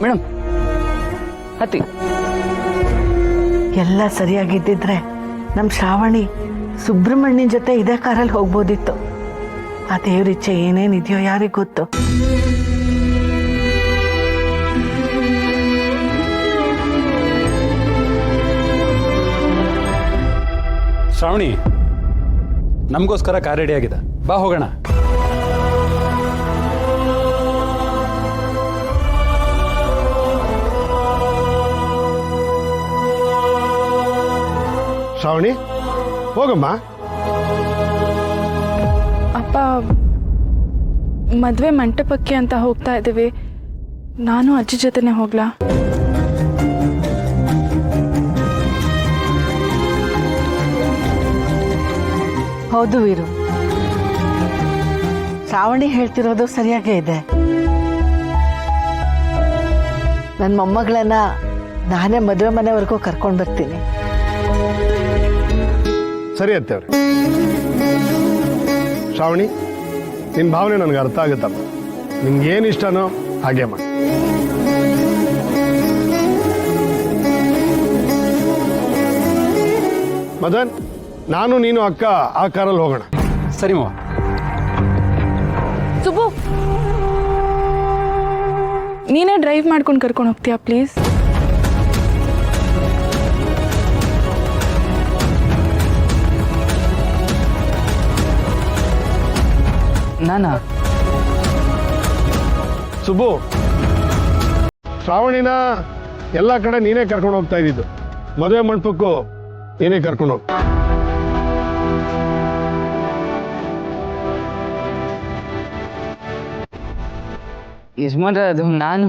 Madam ಹತ್ತಿ. ಎಲ್ಲ ಸರಿಯಾಗಿದ್ದಿದ್ರೆ ನಮ್ಮ ಶ್ರಾವಣಿ ಸುಬ್ರಹ್ಮಣ್ಯನ ಜೊತೆ ಇದೇ ಕಾರಲ್ಲಿ ಹೋಗ್ಬೋದಿತ್ತು. ಆ ದೇವ್ರಿಚ್ಛೆ ಏನೇನಿದೆಯೋ ಯಾರಿಗೆ ಗೊತ್ತು. ಶ್ರಾವಣಿ, ನಮಗೋಸ್ಕರ ಕಾರ್ ರೆಡಿ ಆಗಿದೆ, ಬಾ ಹೋಗೋಣ. ಶ್ರಾವಣಿ ಹೋಗಮ್ಮ. ಅಪ್ಪ, ಮದುವೆ ಮಂಟಪಕ್ಕೆ ಅಂತ ಹೋಗ್ತಾ ಇದ್ದೀವಿ. ನಾನು ಅಜ್ಜಿ ಜೊತೆನೆ ಹೋಗ್ಲಾ? ಹೌದು ವೀರು, ಶ್ರಾವಣಿ ಹೇಳ್ತಿರೋದು ಸರಿಯಾಗೇ ಇದೆ. ನನ್ನ ಮೊಮ್ಮಗಳನ್ನ ನಾನೇ ಮದುವೆ ಮನೆವರೆಗೂ ಕರ್ಕೊಂಡು ಬರ್ತೀನಿ. ಸರಿ ಅತ್ತೇವ್ರೆ. ಶ್ರಾವಣಿ, ನಿನ್ನ ಭಾವನೆ ನನಗೆ ಅರ್ಥ ಆಗುತ್ತಮ್ಮ. ನಿನ್ಗೇನು ಇಷ್ಟನೋ ಹಾಗೆ ಮಾಡಿ. ಮದನ್, ನಾನು ನೀನು ಅಕ್ಕ ಆ ಕಾರಲ್ಲಿ ಹೋಗೋಣ. ಸರಿ ಮಾವ. ಸುಬ್ಬು, ನೀನೇ ಡ್ರೈವ್ ಮಾಡ್ಕೊಂಡು ಕರ್ಕೊಂಡು ಹೋಗ್ತೀಯಾ ಪ್ಲೀಸ್? ನಾನಾ? ಸುಬ್ಬು, ಶ್ರಾವಣಿನ ಎಲ್ಲ ಕಡೆ ನೀನೇ ಕರ್ಕೊಂಡು ಹೋಗ್ತಾ ಇದ್ದಿದ್ದು. ಮದುವೆ ಮಂಟಪಕ್ಕೂ ನೀನೇ ಕರ್ಕೊಂಡು ಹೋಗ್. ಯಜಮಾನ್ರೆ, ಅದು ನಾನು.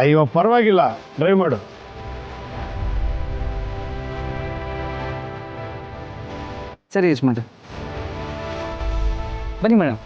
ಅಯ್ಯೋ ಪರವಾಗಿಲ್ಲ, ಡ್ರೈವ್ ಮಾಡು. ಸರಿ ಯಜಮಾನ್ರೆ, ಬನ್ನಿ ಮೇಡಮ್.